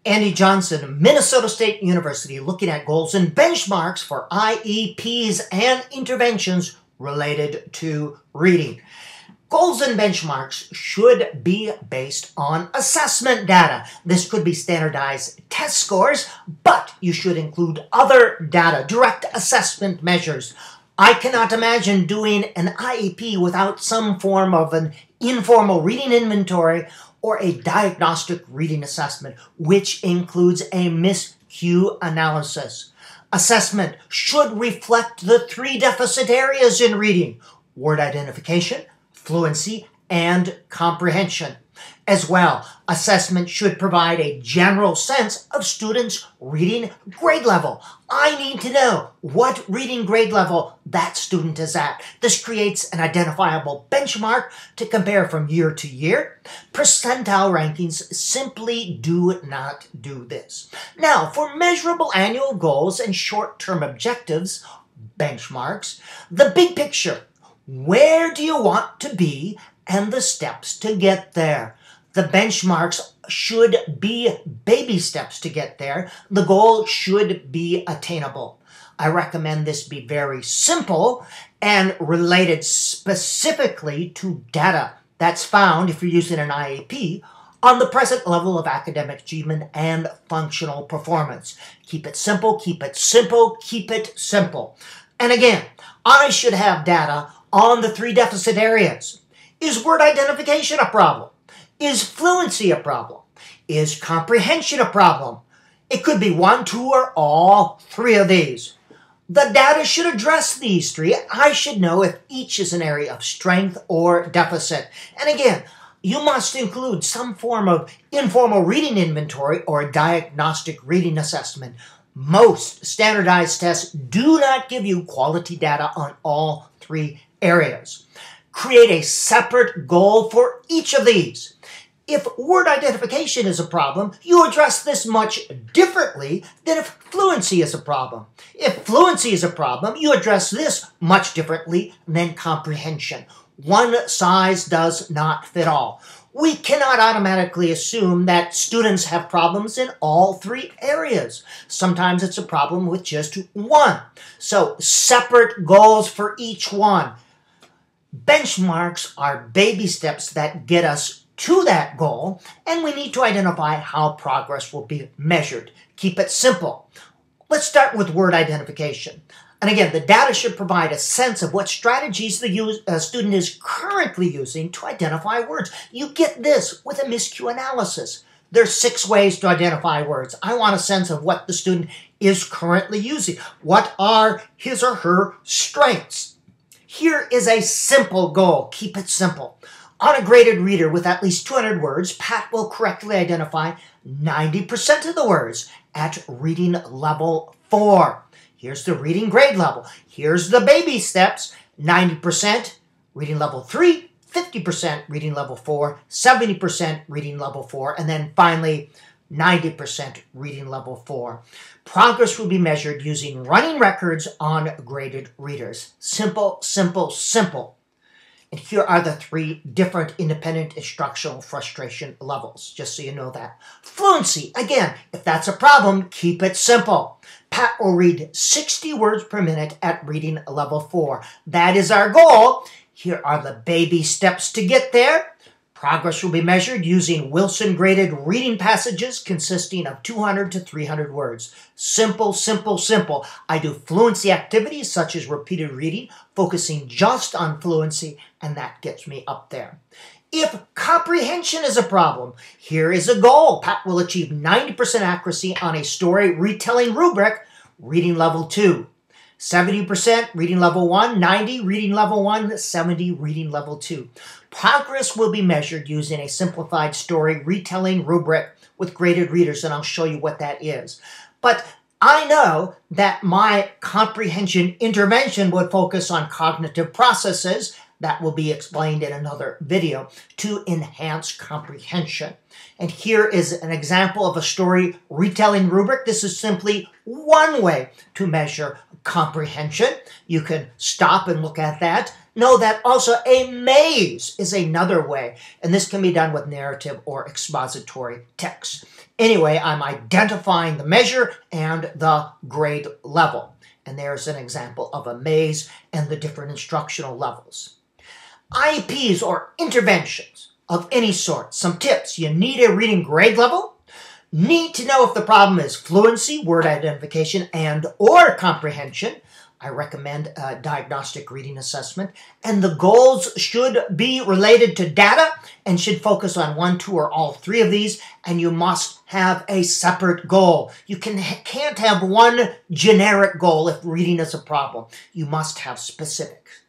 Andy Johnson, Minnesota State University, looking at goals and benchmarks for IEPs and interventions related to reading. Goals and benchmarks should be based on assessment data. This could be standardized test scores, but you should include other data, direct assessment measures. I cannot imagine doing an IEP without some form of an informal reading inventory or a diagnostic reading assessment, which includes a miscue analysis. Assessment should reflect the 3 deficit areas in reading: word identification, fluency, and comprehension. As well, assessment should provide a general sense of students' reading grade level. I need to know what reading grade level that student is at. This creates an identifiable benchmark to compare from year to year. Percentile rankings simply do not do this. Now, for measurable annual goals and short-term objectives, benchmarks, the big picture. Where do you want to be and the steps to get there? The benchmarks should be baby steps to get there. The goal should be attainable. I recommend this be very simple and related specifically to data that's found, if you're using an IEP, on the present level of academic achievement and functional performance. Keep it simple, keep it simple, keep it simple. And again, I should have data on the 3 deficit areas. Is word identification a problem? Is fluency a problem? Is comprehension a problem? It could be 1, 2, or all 3 of these. The data should address these 3. I should know if each is an area of strength or deficit. And again, you must include some form of informal reading inventory or diagnostic reading assessment. Most standardized tests do not give you quality data on all 3 areas. Create a separate goal for each of these. If word identification is a problem, you address this much differently than if fluency is a problem. If fluency is a problem, you address this much differently than comprehension. One size does not fit all. We cannot automatically assume that students have problems in all 3 areas. Sometimes it's a problem with just 1. So separate goals for each one. Benchmarks are baby steps that get us to that goal, and we need to identify how progress will be measured. Keep it simple. Let's start with word identification. And again, the data should provide a sense of what strategies the student is currently using to identify words. You get this with a miscue analysis. There's 6 ways to identify words. I want a sense of what the student is currently using. What are his or her strengths? Here is a simple goal. Keep it simple. On a graded reader with at least 200 words, Pat will correctly identify 90% of the words at reading level 4. Here's the reading grade level. Here's the baby steps. 90% reading level 3, 50% reading level 4, 70% reading level 4, and then finally 90% reading level 4. Progress will be measured using running records on graded readers. Simple, simple, simple. And here are the 3 different independent instructional frustration levels, just so you know that. Fluency, again, if that's a problem, keep it simple. Pat will read 60 words per minute at reading level 4. That is our goal. Here are the baby steps to get there. Progress will be measured using Wilson-graded reading passages consisting of 200 to 300 words. Simple, simple, simple. I do fluency activities such as repeated reading, focusing just on fluency, and that gets me up there. If comprehension is a problem, here is a goal. Pat will achieve 90% accuracy on a story retelling rubric, reading level 2. 70% reading level 1, 90 reading level 1, 70 reading level 2. Progress will be measured using a simplified story retelling rubric with graded readers, and I'll show you what that is. But I know that my comprehension intervention would focus on cognitive processes, that will be explained in another video, to enhance comprehension. And here is an example of a story retelling rubric. This is simply one way to measure comprehension. You can stop and look at that Know that also a maze is another way, and this can be done with narrative or expository text. Anyway, I'm identifying the measure and the grade level. And there's an example of a maze and the different instructional levels. IEPs or interventions of any sort. Some tips. You need a reading grade level. Need to know if the problem is fluency, word identification, and or comprehension. I recommend a diagnostic reading assessment. And the goals should be related to data and should focus on one, two, or all three of these. And you must have a separate goal. You can't have one generic goal if reading is a problem. You must have specifics.